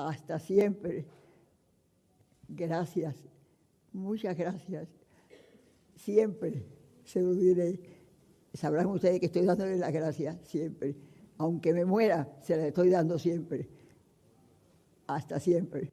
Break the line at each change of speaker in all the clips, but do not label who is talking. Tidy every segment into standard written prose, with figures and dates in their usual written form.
Hasta siempre. Gracias, muchas gracias. Siempre se lo diré. Sabrán ustedes que estoy dándole las gracias siempre. Aunque me muera, se las estoy dando siempre. Hasta siempre.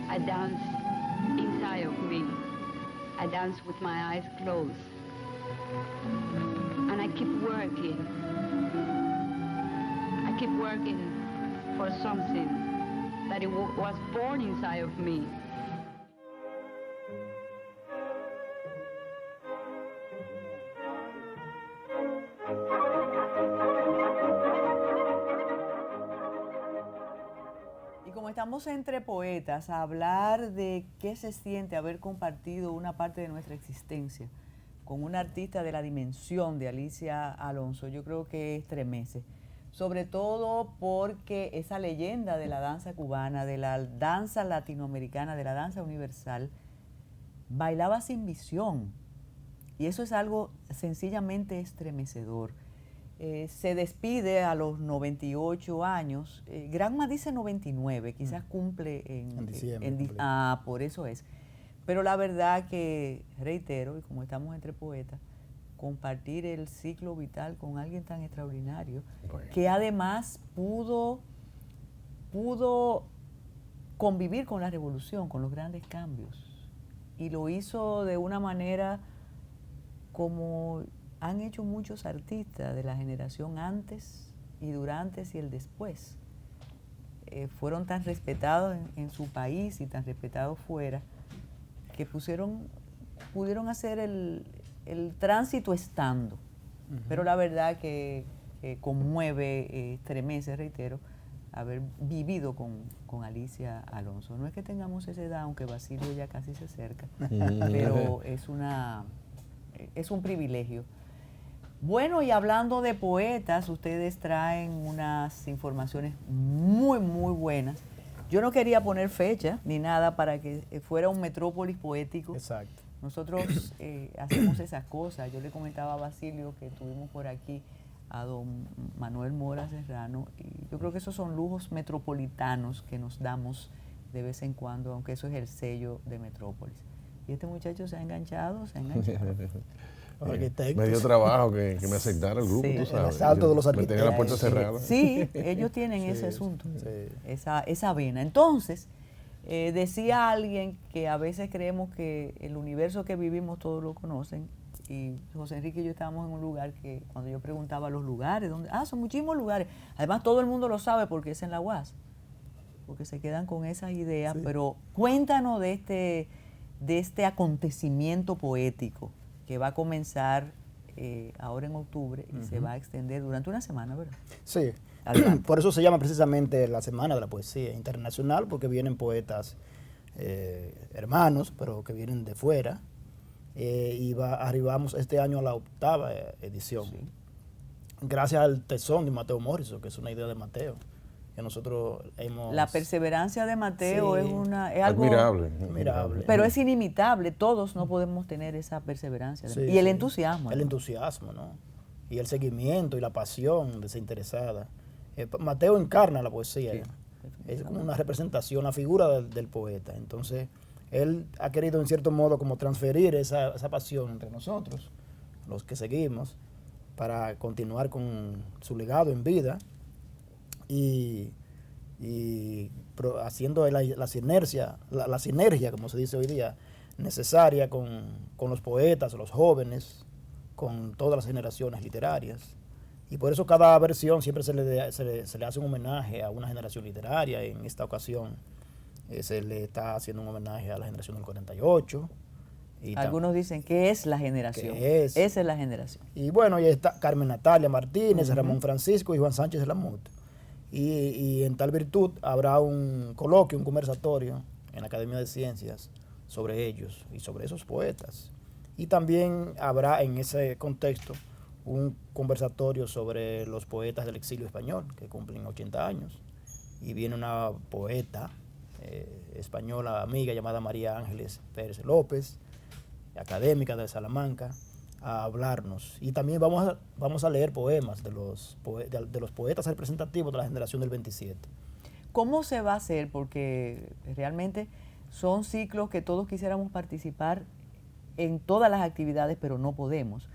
I dance inside of me. I dance with my eyes closed. And I keep working. I keep working for something that it was born inside of me.
Como estamos entre poetas, a hablar de qué se siente haber compartido una parte de nuestra existencia con una artista de la dimensión de Alicia Alonso, yo creo que estremece. Sobre todo porque esa leyenda de la danza cubana, de la danza latinoamericana, de la danza universal, bailaba sin visión. Y eso es algo sencillamente estremecedor. Se despide a los 98 años. Granma dice 99, quizás cumple en diciembre. Por eso es. Pero la verdad que, reitero, y como estamos entre poetas, compartir el ciclo vital con alguien tan extraordinario, que además pudo convivir con la revolución, con los grandes cambios. Y lo hizo de una manera como han hecho muchos artistas de la generación antes y durante y el después. Fueron tan respetados en su país y tan respetados fuera que pudieron hacer el tránsito estando. Pero la verdad que conmueve, estremece, reitero, haber vivido con Alicia Alonso. No es que tengamos esa edad, aunque Basilio ya casi se acerca, pero es un privilegio. Bueno, y hablando de poetas, ustedes traen unas informaciones muy, muy buenas. Yo no quería poner fecha ni nada para que fuera un metrópolis poético.
Exacto.
Nosotros hacemos esas cosas. Yo le comentaba a Basilio que tuvimos por aquí a don Manuel Mora Serrano, y yo creo que esos son lujos metropolitanos que nos damos de vez en cuando, aunque eso es el sello de Metrópolis. Y este muchacho se ha enganchado.
Me dio trabajo que me aceptara el grupo, tú sabes.
El asalto de los arquitectos.
Me tenía la puerta cerrada.
Sí, ellos tienen ese asunto, esa vena. Entonces, decía alguien que a veces creemos que el universo que vivimos todos lo conocen, y José Enrique y yo estábamos en un lugar que cuando yo preguntaba los lugares, ¿dónde? Son muchísimos lugares. Además, todo el mundo lo sabe porque es en la UAS, porque se quedan con esas ideas. Pero cuéntanos de este acontecimiento poético que va a comenzar ahora en octubre y se va a extender durante una semana, ¿verdad?
Sí, por eso se llama precisamente la Semana de la Poesía Internacional, porque vienen poetas hermanos, pero que vienen de fuera, y arribamos este año a la 8ª edición, gracias al tesón de Mateo Morrison, que es una idea de Mateo, que nosotros hemos...
La perseverancia de Mateo es algo
admirable.
Pero es inimitable. Todos no podemos tener esa perseverancia. Y el entusiasmo.
El entusiasmo, ¿no? Y el seguimiento y la pasión desinteresada. Mateo encarna la poesía. Es como una representación, la figura del poeta. Entonces, él ha querido en cierto modo como transferir esa pasión entre nosotros, los que seguimos, para continuar con su legado en vida. Y haciendo la sinergia, como se dice hoy día, necesaria con con los poetas, los jóvenes, con todas las generaciones literarias. Y por eso cada versión siempre se le hace un homenaje a una generación literaria. En esta ocasión se le está haciendo un homenaje a la generación del 48.
Algunos dicen que es la generación. Esa es la generación.
Y bueno, y está Carmen Natalia Martínez, Ramón Francisco y Juan Sánchez de Lamut. Y en tal virtud habrá un coloquio, un conversatorio en la Academia de Ciencias sobre ellos y sobre esos poetas. Y también habrá en ese contexto un conversatorio sobre los poetas del exilio español, que cumplen 80 años. Y viene una poeta española amiga llamada María Ángeles Pérez López, académica de Salamanca, a hablarnos. Y también vamos a leer poemas de los poetas representativos de la generación del 27.
¿Cómo se va a hacer? Porque realmente son ciclos que todos quisiéramos participar en todas las actividades, pero no podemos.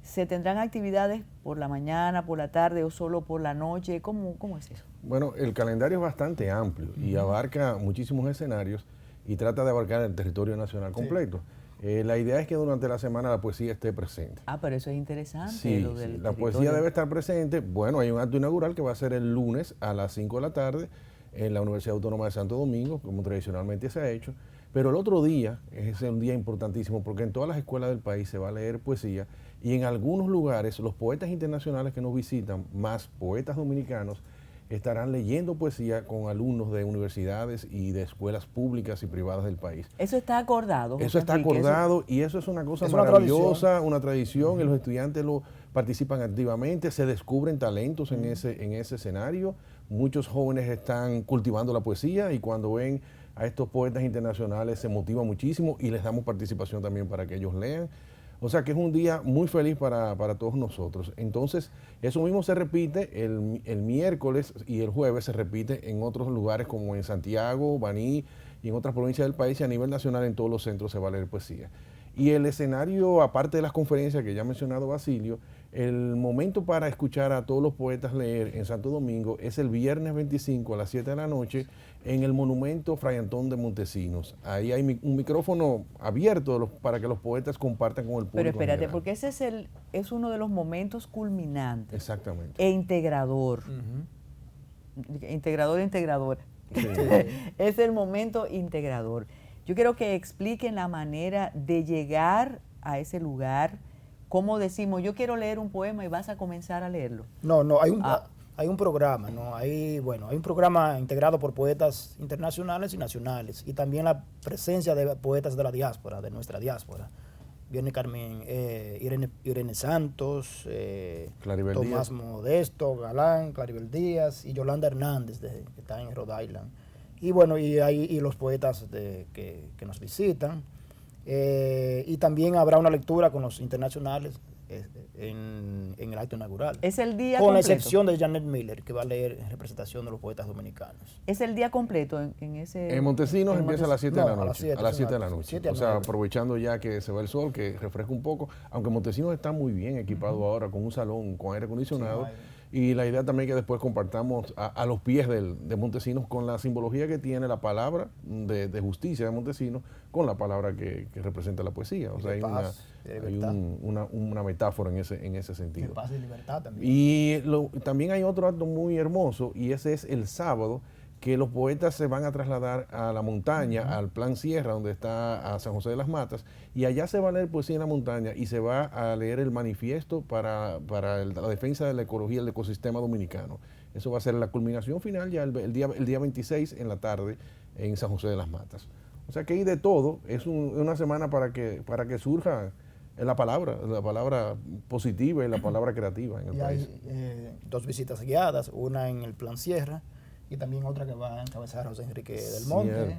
¿Se tendrán actividades por la mañana, por la tarde o solo por la noche? ¿Cómo es eso?
Bueno, el calendario es bastante amplio y abarca muchísimos escenarios y trata de abarcar el territorio nacional completo. La idea es que durante la semana la poesía esté presente.
Pero eso es interesante.
Sí,
lo del
la poesía debe estar presente. Bueno, hay un acto inaugural que va a ser el lunes a las 5 de la tarde en la Universidad Autónoma de Santo Domingo, como tradicionalmente se ha hecho. Pero el otro día es un día importantísimo porque en todas las escuelas del país se va a leer poesía y en algunos lugares los poetas internacionales que nos visitan, más poetas dominicanos, estarán leyendo poesía con alumnos de universidades y de escuelas públicas y privadas del país.
Eso está acordado.
Eso está acordado y eso es una cosa maravillosa, una tradición, y los estudiantes lo participan activamente, se descubren talentos en ese escenario. Muchos jóvenes están cultivando la poesía y cuando ven a estos poetas internacionales se motivan muchísimo y les damos participación también para que ellos lean. O sea que es un día muy feliz para todos nosotros. Entonces, eso mismo se repite el miércoles y el jueves se repite en otros lugares como en Santiago, Baní y en otras provincias del país y a nivel nacional en todos los centros se va a leer poesía. Y el escenario, aparte de las conferencias que ya ha mencionado Basilio, el momento para escuchar a todos los poetas leer en Santo Domingo es el viernes 25 a las 7 de la noche en el monumento Fray Antón de Montesinos. Ahí hay un micrófono abierto para que los poetas compartan con el público.
Pero espérate, porque ese es uno de los momentos culminantes.
Exactamente.
E integrador. Integrador e integradora. Sí. Es el momento integrador. Yo quiero que expliquen la manera de llegar a ese lugar. ¿Cómo decimos, yo quiero leer un poema y vas a comenzar a leerlo?
No, hay un programa, ¿no? Hay un programa integrado por poetas internacionales y nacionales y también la presencia de poetas de la diáspora, de nuestra diáspora. Viene Carmen, Irene Santos, Tomás Modesto, Galán, Claribel Díaz y Yolanda Hernández, que está en Rhode Island. Y bueno, y los poetas que nos visitan. Y también habrá una lectura con los internacionales en el acto inaugural.
¿Es el día
con
completo?
La excepción de Janet Miller, que va a leer en representación de los poetas dominicanos.
¿Es el día completo en ese...?
En Montesinos empieza a las 7 de la noche. A las 7 de la noche.
7 a 9.
O sea, aprovechando ya que se va el sol, que refresca un poco, aunque Montesinos está muy bien equipado ahora con un salón con aire acondicionado. Sí, y la idea también es que después compartamos a los pies de Montesinos con la simbología que tiene la palabra de justicia de Montesinos con la palabra que representa la poesía. O sea, hay una metáfora en ese sentido.
De paz y libertad también.
Y también hay otro acto muy hermoso y ese es el sábado, que los poetas se van a trasladar a la montaña, al Plan Sierra, donde está a San José de las Matas, y allá se va a leer poesía en la montaña y se va a leer el manifiesto para la defensa de la ecología y el ecosistema dominicano. Eso va a ser la culminación final ya el día 26 en la tarde en San José de las Matas. O sea que hay de todo, es una semana para que surja la palabra positiva y la palabra creativa en el país.
Hay 2 visitas guiadas, una en el Plan Sierra, y también otra que va a encabezar José Enrique del Monte.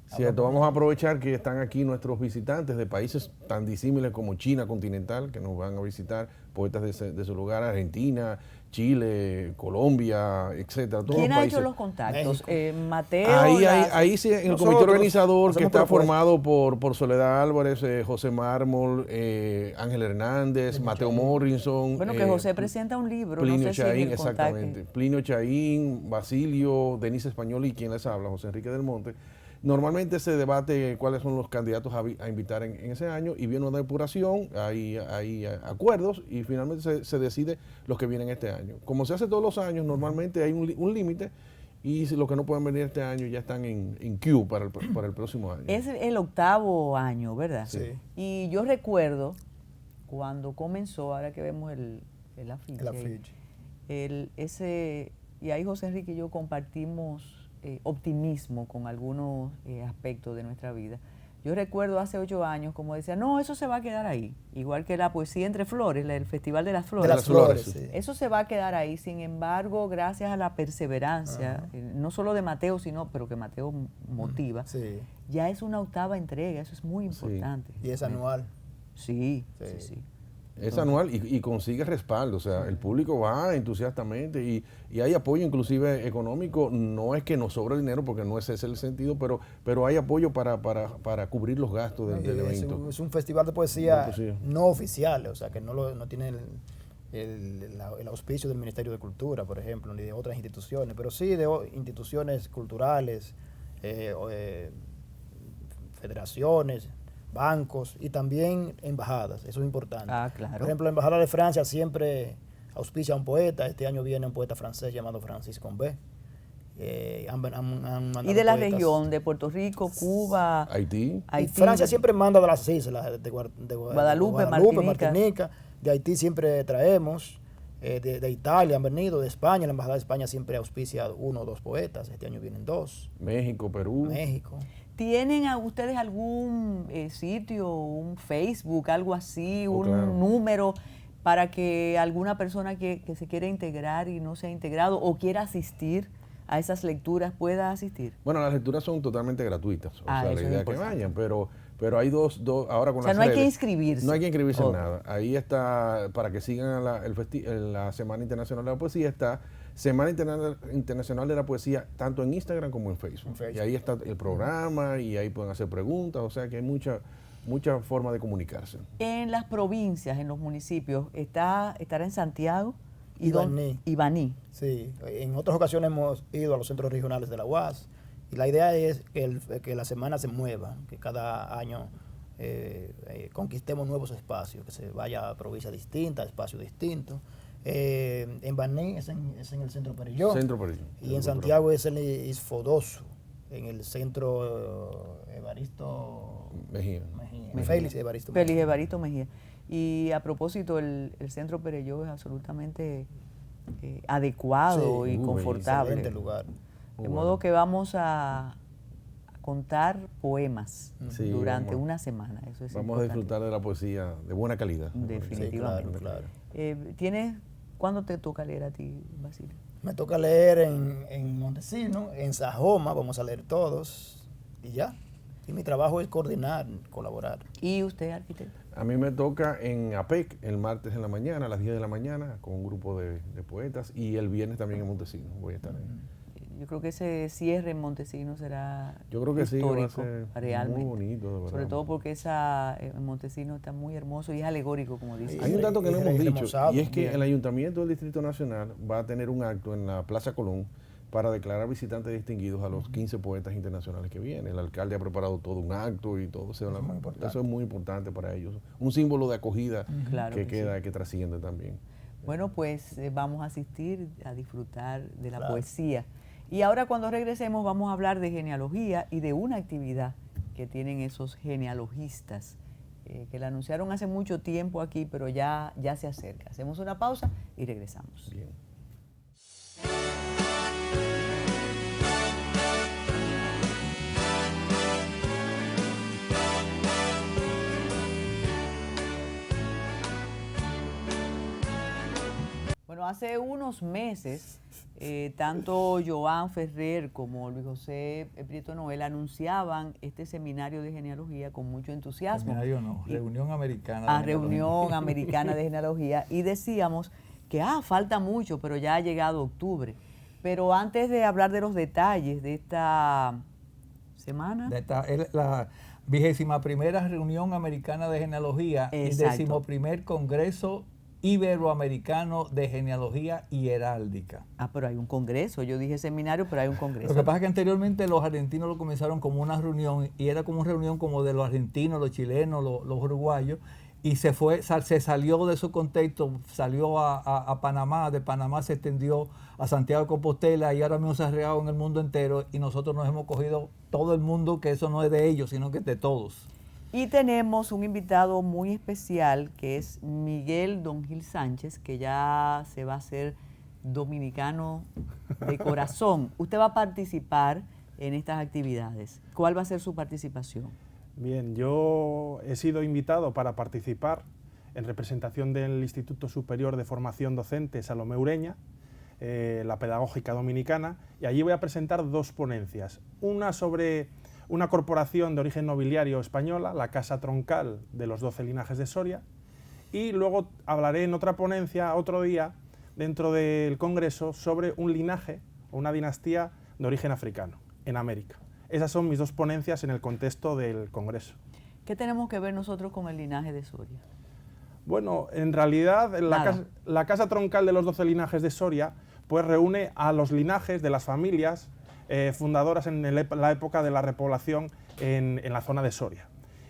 Cierto. Vamos a aprovechar que están aquí nuestros visitantes de países tan disímiles como China continental, que nos van a visitar, poetas de su lugar, Argentina, Chile, Colombia, etcétera.
¿Quién ha hecho los contactos? Mateo.
Ahí sí, en el comité organizador que está formado por Soledad Álvarez, José Mármol, Ángel Hernández, Mateo Morrison.
Bueno, que José presenta un libro.
Plinio
no sé
Chaín,
si
exactamente. Plinio Chaín, Basilio, Denise Español y quien les habla, José Enrique del Monte. Normalmente se debate cuáles son los candidatos a invitar en ese año y viene una depuración, hay acuerdos y finalmente se decide los que vienen este año. Como se hace todos los años, normalmente hay un límite y los que no pueden venir este año ya están en queue para el próximo año.
Es el 8º año, ¿verdad?
Sí.
Y yo recuerdo cuando comenzó, ahora que vemos el afiche,
El afiche.
y ahí José Enrique y yo compartimos optimismo con algunos aspectos de nuestra vida. Yo recuerdo hace 8 años como decía, no, eso se va a quedar ahí, igual que la poesía entre flores, el Festival de las Flores.
De las flores, sí.
Eso se va a quedar ahí, sin embargo, gracias a la perseverancia, no solo de Mateo, pero que Mateo motiva,
Sí.
ya es una 8ª entrega, eso es muy importante.
Y es anual.
Sí,
Sí.
sí, sí.
Es anual y consigue respaldo, o sea, el público va entusiastamente y hay apoyo inclusive económico, no es que nos sobra dinero porque no es ese el sentido, pero hay apoyo para cubrir los gastos del evento.
Es un festival de poesía no oficial, o sea, que no tiene el auspicio del Ministerio de Cultura, por ejemplo, ni de otras instituciones, pero sí de instituciones culturales, federaciones, bancos y también embajadas, eso es importante.
Ah, claro.
Por ejemplo, la Embajada de Francia siempre auspicia a un poeta, este año viene un poeta francés llamado Francis Combé.
Y de la región, de Puerto Rico, Cuba,
Haití.
Y Francia siempre manda de las islas, de
Guadalupe,
Martinica. De Haití siempre traemos, de Italia han venido, de España, la Embajada de España siempre auspicia 1 o 2 poetas, este año vienen 2.
México, Perú.
México.
¿Tienen a ustedes algún sitio, un Facebook, algo así, un
claro.
número para que alguna persona que se quiera integrar y no se ha integrado o quiera asistir a esas lecturas pueda asistir?
Bueno, las lecturas son totalmente gratuitas, o sea, la
eso es
idea es que
importante.
vayan, pero hay dos ahora con
O sea,
las
no hay que
redes,
inscribirse.
No hay que inscribirse
Ok.
en nada. Ahí está, para que sigan la Semana Internacional de la Poesía, está Semana Internacional de la Poesía, tanto en Instagram como en Facebook. Y ahí está el programa y ahí pueden hacer preguntas, o sea que hay mucha forma de comunicarse.
En las provincias, en los municipios, estará en Santiago
Y Baní.
y Baní.
Sí, en otras ocasiones hemos ido a los centros regionales de la UAS y la idea es que la semana se mueva, que cada año conquistemos nuevos espacios, que se vaya a provincias distintas, espacios distintos. En Baní es en el Centro Perelló. Y en Santiago es en el Isfodoso, en el Centro Evaristo Mejía. Félix
Evaristo Mejía. Y a propósito, el Centro Perelló es absolutamente adecuado y confortable.
Excelente lugar.
De modo que vamos a contar poemas durante una semana. Eso es
vamos a disfrutar de la poesía de buena calidad.
Definitivamente.
Sí, claro.
¿Cuándo te toca leer a ti, Basilio?
Me toca leer en Montesino, en Sajoma, vamos a leer todos y ya. Y mi trabajo es coordinar, colaborar.
¿Y usted, arquitecto?
A mí me toca en APEC el martes en la mañana, a las 10 de la mañana, con un grupo de poetas, y el viernes también en Montesino voy a estar ahí.
Yo creo que ese cierre en Montesino será
Yo creo que
histórico,
sí, va a ser
realmente.
muy bonito, de verdad.
Sobre todo porque en Montesino está muy hermoso y es alegórico, como dice.
Hay un dato que no hemos dicho,
remozado
y es que
también.
el Ayuntamiento del Distrito Nacional va a tener un acto en la Plaza Colón para declarar visitantes distinguidos a los 15 poetas internacionales que vienen. El alcalde ha preparado todo un acto y todo. Eso es muy importante para ellos. Un símbolo de acogida
Claro
que
que
queda, que trasciende también.
Bueno, pues vamos a asistir a disfrutar de la poesía. Y ahora cuando regresemos vamos a hablar de genealogía y de una actividad que tienen esos genealogistas, que la anunciaron hace mucho tiempo aquí, pero ya se acerca. Hacemos una pausa y regresamos.
Bien.
Bueno, hace unos meses, tanto Joan Ferrer como Luis José Prieto Noel anunciaban este seminario de genealogía con mucho entusiasmo.
Seminario no, Reunión Americana de
Reunión Americana de Genealogía. Y decíamos que falta mucho, pero ya ha llegado octubre. Pero antes de hablar de los detalles de esta semana.
Es la 21ª Reunión Americana de Genealogía y
Exacto.
11º Congreso Iberoamericano de Genealogía y Heráldica.
Ah, pero hay un congreso. Yo dije seminario, pero hay un congreso.
Lo que pasa es que anteriormente los argentinos lo comenzaron como una reunión y era como una reunión como de los argentinos, los chilenos, los uruguayos, y se salió de su contexto, salió a Panamá, de Panamá se extendió a Santiago de Compostela y ahora mismo se ha regado en el mundo entero y nosotros nos hemos cogido todo el mundo, que eso no es de ellos, sino que es de todos.
Y tenemos un invitado muy especial que es Miguel Don Gil Sánchez, que ya se va a hacer dominicano de corazón. Usted va a participar en estas actividades. ¿Cuál va a ser su participación?
Bien, yo he sido invitado para participar en representación del Instituto Superior de Formación Docente Salomé Ureña, la Pedagógica Dominicana, y allí voy a presentar dos ponencias. Una sobre una corporación de origen nobiliario española, la Casa Troncal de los 12 linajes de Soria, y luego hablaré en otra ponencia, otro día, dentro del Congreso, sobre un linaje o una dinastía de origen africano, en América. Esas son mis dos ponencias en el contexto del Congreso.
¿Qué tenemos que ver nosotros con el linaje de Soria?
Bueno, en realidad la casa Troncal de los 12 linajes de Soria pues reúne a los linajes de las familias fundadoras en la época de la repoblación en la zona de Soria.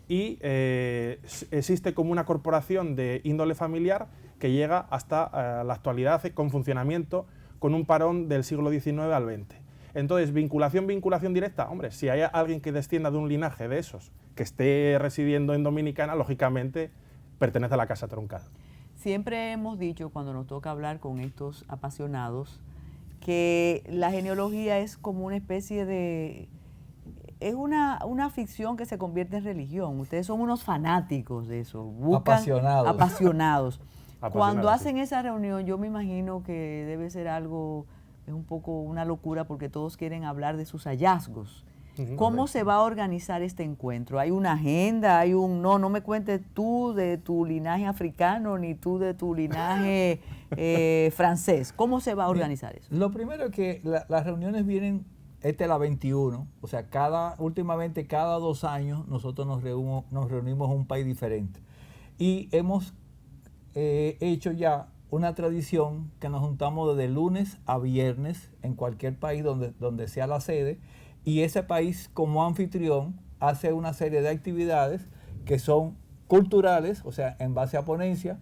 Y existe como una corporación de índole familiar que llega hasta la actualidad con funcionamiento, con un parón del siglo XIX al XX. Entonces, vinculación directa, hombre, si hay alguien que descienda de un linaje de esos, que esté residiendo en Dominicana, lógicamente pertenece a la Casa Troncal.
Siempre hemos dicho, cuando nos toca hablar con estos apasionados, que la genealogía es como una especie de... es una ficción que se convierte en religión. Ustedes son unos fanáticos de eso. Apasionados. Cuando hacen esa reunión, yo me imagino que debe ser algo, es un poco una locura porque todos quieren hablar de sus hallazgos. ¿Cómo se va a organizar este encuentro? ¿Hay una agenda? ¿Hay un no me cuentes tú de tu linaje africano ni tú de tu linaje francés? ¿Cómo se va a organizar eso?
Lo primero es que las reuniones vienen, esta es la 21, o sea, últimamente cada 2 años nosotros nos reunimos en un país diferente. Y hemos hecho ya una tradición que nos juntamos desde lunes a viernes en cualquier país donde sea la sede, y ese país como anfitrión hace una serie de actividades que son culturales, o sea, en base a ponencia,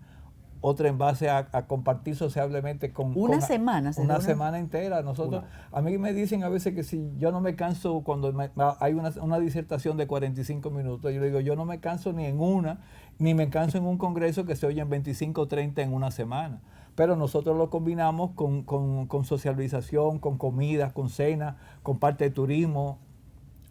otra en base a compartir sociablemente con...
Una semana
entera. Nosotros, a mí me dicen a veces que si yo no me canso cuando hay una disertación de 45 minutos, yo le digo, yo no me canso ni en una, ni me canso en un congreso que se oye en 25 o 30 en una semana. Pero nosotros lo combinamos con socialización, con comidas, con cenas, con parte de turismo.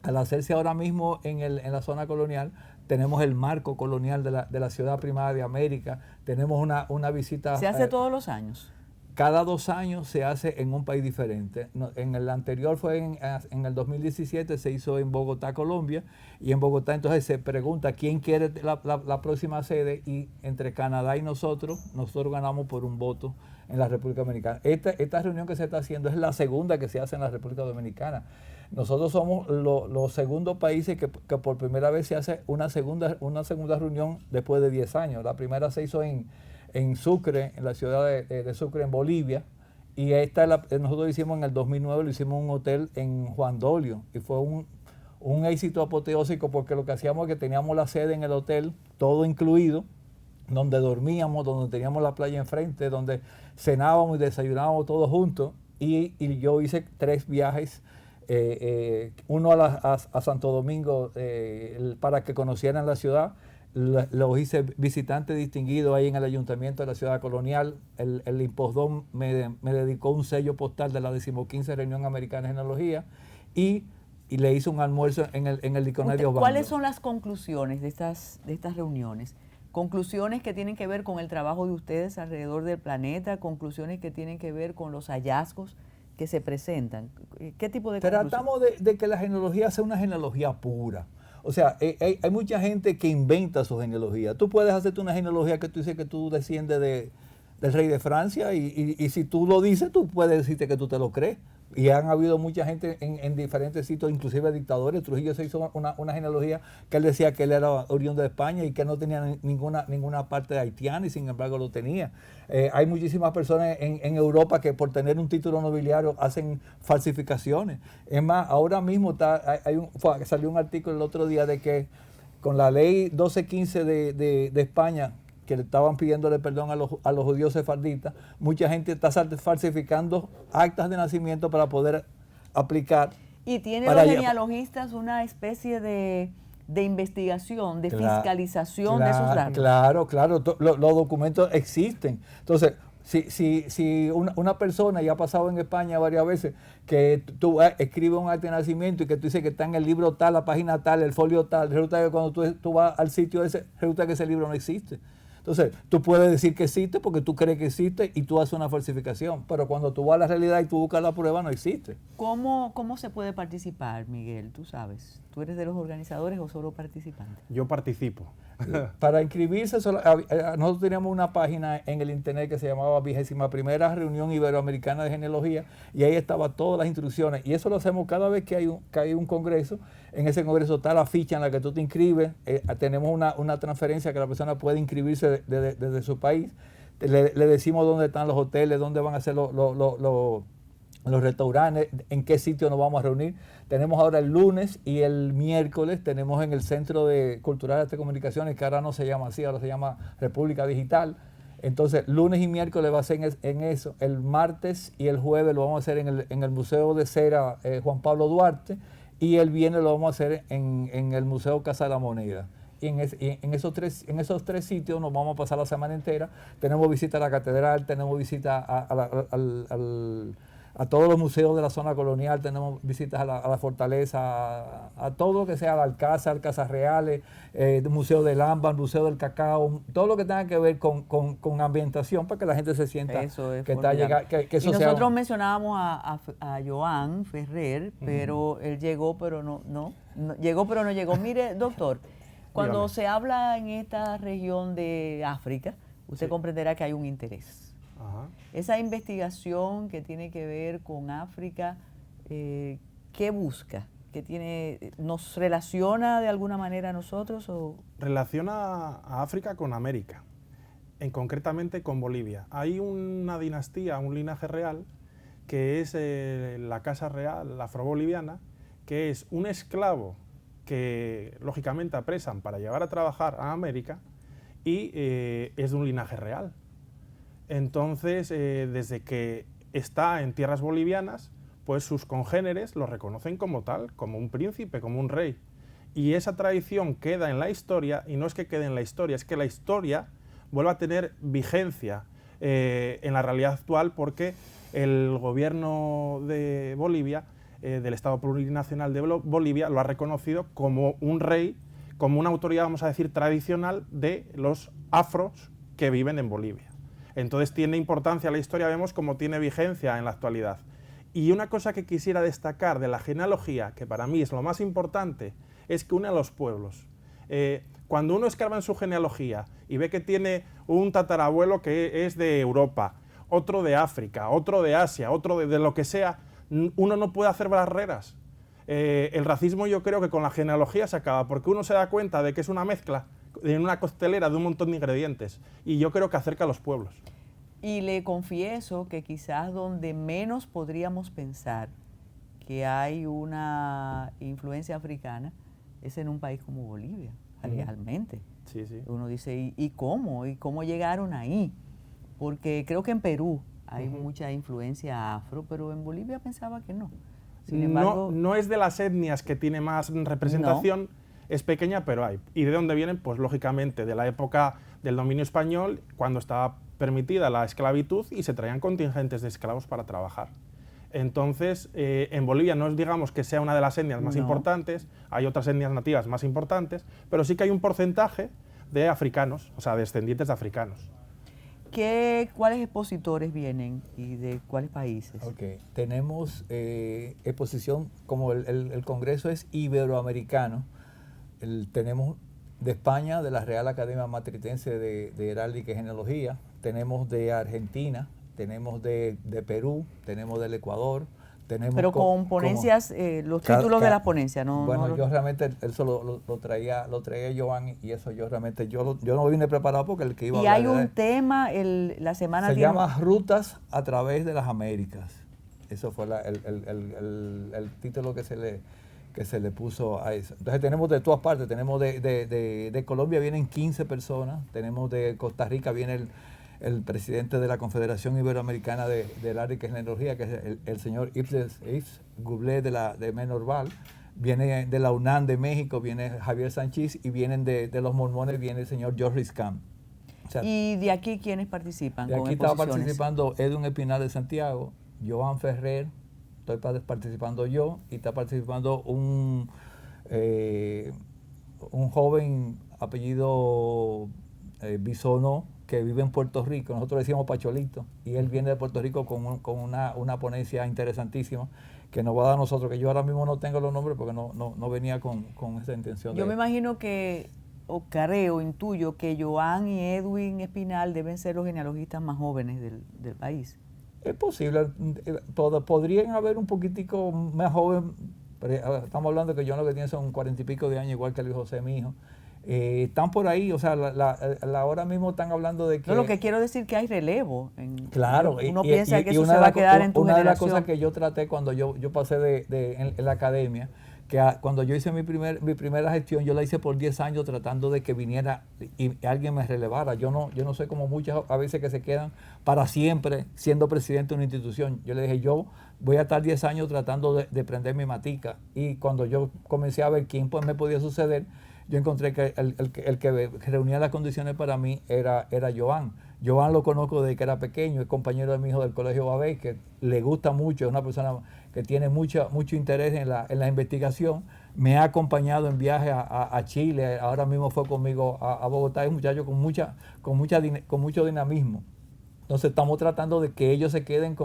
Al hacerse ahora mismo en la zona colonial, tenemos el marco colonial de la ciudad primada de América, tenemos una visita...
¿Se hace todos los años?
Cada 2 años se hace en un país diferente. En el anterior fue en el 2017, se hizo en Bogotá, Colombia, y en Bogotá entonces se pregunta quién quiere la próxima sede, y entre Canadá y nosotros ganamos por un voto en la República Dominicana. Esta reunión que se está haciendo es la segunda que se hace en la República Dominicana. Nosotros somos los segundos países que por primera vez se hace una segunda reunión después de 10 años. La primera se hizo en Sucre, en la ciudad de Sucre, en Bolivia, y nosotros hicimos en el 2009, lo hicimos en un hotel en Juan Dolio, y fue un éxito apoteósico porque lo que hacíamos es que teníamos la sede en el hotel, todo incluido, donde dormíamos, donde teníamos la playa enfrente, donde cenábamos y desayunábamos todos juntos, y yo hice 3 viajes, uno a Santo Domingo para que conocieran la ciudad. Los hice visitante distinguido ahí en el ayuntamiento de la ciudad colonial. El Impostón me dedicó un sello postal de la 15ª Reunión Americana de Genealogía y le hice un almuerzo en el Diconario Osvaldo.
¿Cuáles son las conclusiones de estas reuniones? Conclusiones que tienen que ver con el trabajo de ustedes alrededor del planeta, conclusiones que tienen que ver con los hallazgos que se presentan. ¿Qué tipo de conclusiones?
Tratamos de que la genealogía sea una genealogía pura. O sea, hay mucha gente que inventa su genealogía. Tú puedes hacerte una genealogía que tú dices que tú desciendes del rey de Francia y si tú lo dices, tú puedes decirte que tú te lo crees. Y han habido mucha gente en diferentes sitios, inclusive dictadores. Trujillo se hizo una genealogía que él decía que él era oriundo de España y que no tenía ninguna parte haitiana, y sin embargo lo tenía. Hay muchísimas personas en Europa que por tener un título nobiliario hacen falsificaciones. Es más, ahora mismo salió un artículo el otro día de que con la ley 1215 de España, que le estaban pidiéndole perdón a los judíos sefarditas, mucha gente está falsificando actas de nacimiento para poder aplicar.
Y tiene los genealogistas una especie de investigación, de fiscalización de esos datos.
Claro, los documentos existen. Entonces, si una persona, ya ha pasado en España varias veces, que tú escribes un acta de nacimiento y que tú dices que está en el libro tal, la página tal, el folio tal, resulta que cuando tú vas al sitio ese, resulta que ese libro no existe. Entonces, tú puedes decir que existe porque tú crees que existe y tú haces una falsificación, pero cuando tú vas a la realidad y tú buscas la prueba, no existe.
¿Cómo se puede participar, Miguel? Tú sabes, ¿tú eres de los organizadores o solo participante?
Yo participo.
Para inscribirse, nosotros teníamos una página en el internet que se llamaba 21ª Reunión Iberoamericana de Genealogía, y ahí estaban todas las instrucciones, y eso lo hacemos cada vez que hay un congreso. En ese congreso está la ficha en la que tú te inscribes, tenemos una transferencia que la persona puede inscribirse desde su país, le decimos dónde están los hoteles, dónde van a ser los restaurantes, en qué sitio nos vamos a reunir. Tenemos ahora el lunes y el miércoles, tenemos en el Centro Cultural de Comunicaciones, que ahora no se llama así, ahora se llama República Digital. Entonces, lunes y miércoles va a ser en eso. El martes y el jueves lo vamos a hacer en el Museo de Cera Juan Pablo Duarte, y el viernes lo vamos a hacer en el Museo Casa de la Moneda. Y en esos tres sitios nos vamos a pasar la semana entera. Tenemos visita a la catedral, tenemos visita a todos los museos de la zona colonial, tenemos visitas a la fortaleza, a todo lo que sea, al Alcázar, Casas Reales, Museo del Ámbar, Museo del Cacao, todo lo que tenga que ver con ambientación, para que la gente se sienta que está llegando.
Y nosotros mencionábamos a Joan Ferrer, pero él llegó, pero no llegó. Mire, doctor, cuando
Dígame.
se habla en esta región de África, usted comprenderá que hay un interés.
Ajá.
Esa investigación que tiene que ver con África, ¿qué busca? ¿Nos relaciona de alguna manera a nosotros?
Relaciona a África con América, concretamente con Bolivia. Hay una dinastía, un linaje real, que es la Casa Real afroboliviana, que es un esclavo que lógicamente apresan para llevar a trabajar a América, y es de un linaje real. Entonces, desde que está en tierras bolivianas, pues sus congéneres lo reconocen como tal, como un príncipe, como un rey. Y esa tradición queda en la historia, y no es que quede en la historia, es que la historia vuelve a tener vigencia en la realidad actual, porque el gobierno de Bolivia, del Estado Plurinacional de Bolivia, lo ha reconocido como un rey, como una autoridad, vamos a decir, tradicional de los afros que viven en Bolivia. Entonces tiene importancia la historia, vemos cómo tiene vigencia en la actualidad. Y una cosa que quisiera destacar de la genealogía, que para mí es lo más importante, es que une a los pueblos. Cuando uno escarba en su genealogía y ve que tiene un tatarabuelo que es de Europa, otro de África, otro de Asia, otro de lo que sea, uno no puede hacer barreras. El racismo, yo creo que con la genealogía se acaba, porque uno se da cuenta de que es una mezcla en una costelera de un montón de ingredientes, y yo creo que acerca a los pueblos.
Y le confieso que quizás donde menos podríamos pensar que hay una influencia africana es en un país como Bolivia, realmente.
Sí, sí.
Uno dice, ¿y cómo? ¿Y cómo llegaron ahí? Porque creo que en Perú hay mucha influencia afro, pero en Bolivia pensaba que no. Sin embargo,
no es de las etnias que tiene más representación,
no.
Es pequeña, pero hay. ¿Y de dónde vienen? Pues lógicamente de la época del dominio español, cuando estaba permitida la esclavitud y se traían contingentes de esclavos para trabajar. Entonces, en Bolivia no digamos que sea una de las etnias más importantes, hay otras etnias nativas más importantes, pero sí que hay un porcentaje de africanos, o sea, descendientes de africanos.
¿Cuáles expositores vienen y de cuáles países?
Okay. Tenemos exposición, como el congreso es iberoamericano, tenemos de España, de la Real Academia Matritense de Heráldica y Genealogía, tenemos de Argentina, tenemos de Perú, tenemos del Ecuador, tenemos
Pero con ponencias, los títulos de las ponencias, ¿no?
Bueno,
no
yo realmente eso lo traía Joan, y eso yo realmente, yo no vine preparado porque el que iba a
y
hablar
hay
era
un
él.
tema, la semana
Se
tiene...
llama Rutas a través de las Américas. Eso fue el título que se le puso a eso. Entonces tenemos de todas partes, tenemos de Colombia vienen 15 personas, tenemos de Costa Rica viene el presidente de la Confederación Iberoamericana del Área de Energía, que es el señor Yves Goulet de Menorval, viene de la UNAM de México, viene Javier Sánchez, y vienen de los mormones, viene el señor George Riscam. O sea,
¿Y de aquí quiénes participan?
de
con
aquí estaba
exposiciones?
participando Edwin Espinal de Santiago, Joan Ferrer, estoy participando yo, y está participando un joven apellido Bisonó, que vive en Puerto Rico. Nosotros decíamos Pacholito, y él viene de Puerto Rico con una ponencia interesantísima que nos va a dar a nosotros, que yo ahora mismo no tengo los nombres porque no venía con esa intención.
Yo me imagino que, o creo, intuyo que Joan y Edwin Espinal deben ser los genealogistas más jóvenes del país.
Es posible, podrían haber un poquitico más joven, pero estamos hablando que yo lo que tiene son 40 y pico de años, igual que Luis José, mi hijo. Están por ahí, o sea, ahora mismo están hablando de que...
No, lo que quiero decir que hay relevo.
Claro.
Uno piensa que eso se va a quedar en tu
generación. Una de las
generación.
cosas que yo traté cuando yo pasé en la academia, que cuando yo hice mi primera gestión, yo la hice por 10 años tratando de que viniera y alguien me relevara. Yo no soy como muchas a veces que se quedan para siempre siendo presidente de una institución. Yo le dije, yo voy a estar 10 años tratando de prender mi matica. Y cuando yo comencé a ver quién pues me podía suceder, yo encontré que el que reunía las condiciones para mí era Joan. Joan lo conozco desde que era pequeño, es compañero de mi hijo del Colegio Babey, que le gusta mucho, es una persona que tiene mucho mucho interés en la investigación. Me ha acompañado en viajes a Chile, ahora mismo fue conmigo a Bogotá, es un muchacho con mucho dinamismo. Entonces estamos tratando de que ellos se queden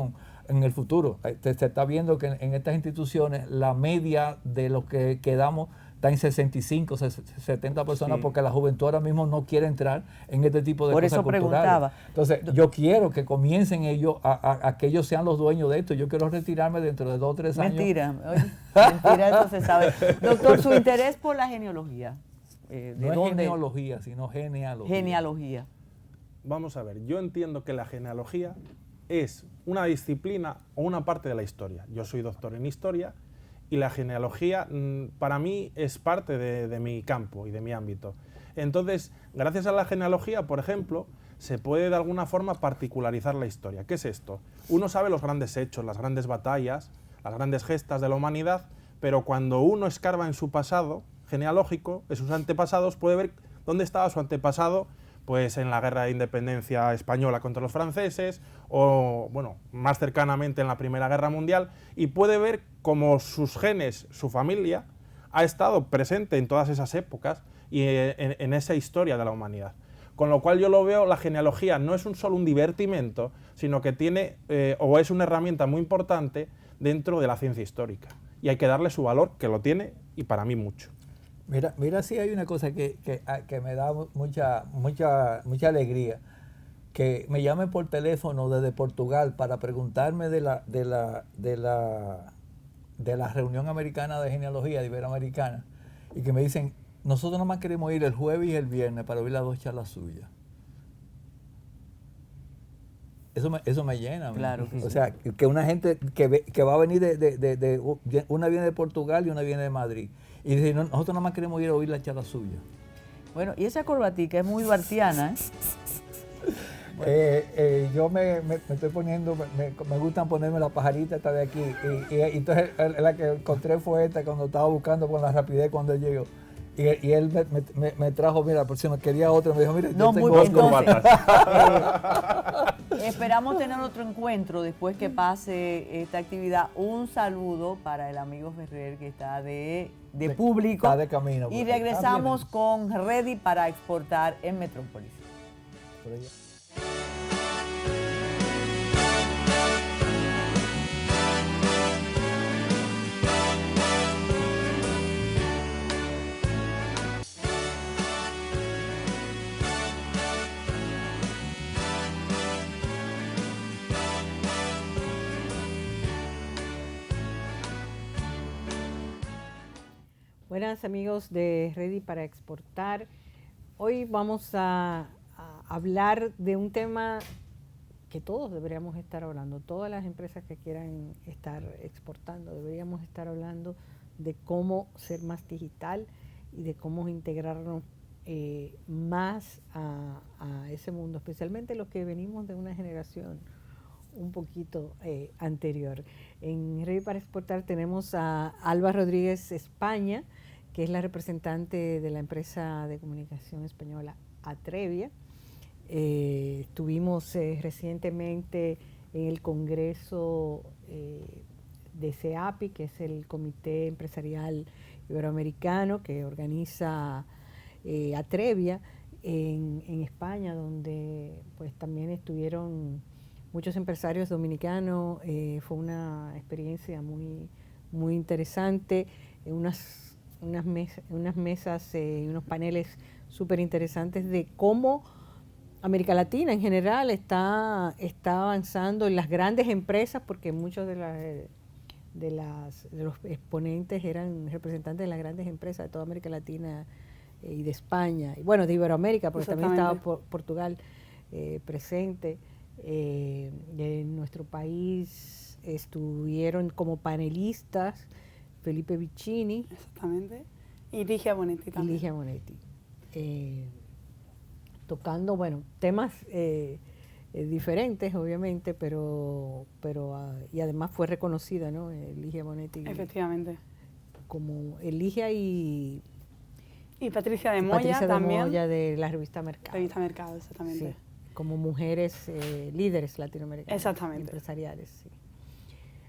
en el futuro. Se está viendo que en estas instituciones la media de los que quedamos está en 65, 70 personas, porque la juventud ahora mismo no quiere entrar en este tipo de cosas culturales. Por eso preguntaba. Entonces, yo quiero que comiencen ellos a que ellos sean los dueños de esto. Yo quiero retirarme dentro de 2 o 3 años.
Mentira, eso se sabe. Doctor, su interés por la genealogía.
No es genealogía, sino genealogía.
Genealogía.
Vamos a ver, yo entiendo que la genealogía es una disciplina o una parte de la historia. Yo soy doctor en historia, y la genealogía para mí es parte de mi campo y de mi ámbito. Entonces, gracias a la genealogía, por ejemplo, se puede de alguna forma particularizar la historia. ¿Qué es esto? Uno sabe los grandes hechos, las grandes batallas, las grandes gestas de la humanidad, pero cuando uno escarba en su pasado genealógico, en sus antepasados, puede ver dónde estaba su antepasado, pues en la guerra de independencia española contra los franceses, o bueno, más cercanamente en la Primera Guerra Mundial, y puede ver cómo sus genes, su familia, ha estado presente en todas esas épocas y en esa historia de la humanidad. Con lo cual yo lo veo, la genealogía no es solo un divertimento, sino que tiene, o es una herramienta muy importante dentro de la ciencia histórica. Y hay que darle su valor, que lo tiene, y para mí mucho.
Mira, sí hay una cosa que me da mucha alegría, que me llamen por teléfono desde Portugal para preguntarme de la reunión americana de genealogía de Iberoamericana, y que me dicen, nosotros nomás queremos ir el jueves y el viernes para oír las 2 charlas suyas. Eso me llena.
Claro que
o
sí.
sea, que una gente que va a venir una viene de Portugal y una viene de Madrid. Y dice, nosotros nada más queremos ir a oír la charla suya.
Bueno, y esa corbatica es muy bartiana,
Yo me estoy poniendo, me gustan ponerme la pajarita esta de aquí. Y entonces la que encontré fue esta cuando estaba buscando con la rapidez cuando él llegó. Y él me trajo, mira, por si no quería otra, me dijo, mira,
No,
yo tengo
muy bien,
otro.
entonces, esperamos tener otro encuentro después que pase esta actividad. Un saludo para el amigo Ferrer, que está de público.
Está de camino.
Y regresamos con Ready para exportar en Metrópolis.
Por allá.
Buenas amigos de Ready para Exportar. Hoy vamos a hablar de un tema que todos deberíamos estar hablando, todas las empresas que quieran estar exportando, deberíamos estar hablando de cómo ser más digital y de cómo integrarnos más a ese mundo, especialmente los que venimos de una generación un poquito anterior. En Ready para Exportar tenemos a Alba Rodríguez España, que es la representante de la empresa de comunicación española Atrevia. Estuvimos recientemente en el Congreso de CEAPI, que es el Comité Empresarial Iberoamericano que organiza Atrevia en España, donde pues también estuvieron muchos empresarios dominicanos. Fue una experiencia muy interesante, unas mesas y unos paneles súper interesantes de cómo América Latina en general está avanzando en las grandes empresas, porque muchos de los exponentes eran representantes de las grandes empresas de toda América Latina y de España, y bueno, de Iberoamérica, porque también estaba Portugal presente. De nuestro país estuvieron como panelistas Felipe Vicini.
Exactamente. Y Ligia Bonetti también.
Ligia Bonetti. Tocando, bueno, temas diferentes, obviamente, pero y además fue reconocida, ¿no? Ligia Bonetti.
Efectivamente.
Como Ligia y
Patricia de Moya también.
De Moya de la revista Mercado.
Revista Mercado, exactamente.
Sí, como mujeres líderes latinoamericanas.
Exactamente.
Empresariales, sí.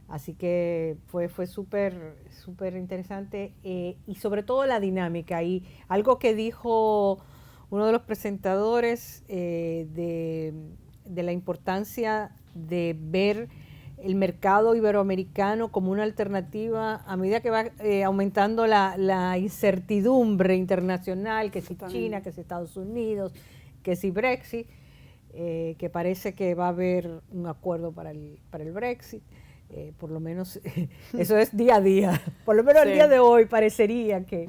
Así que fue súper interesante y sobre todo la dinámica. Y algo que dijo uno de los presentadores de la importancia de ver el mercado iberoamericano como una alternativa a medida que va aumentando la incertidumbre internacional, que si China, que si Estados Unidos, que si Brexit, que parece que va a haber un acuerdo para el Brexit. Por lo menos eso es día a día. Por lo menos el día de hoy parecería que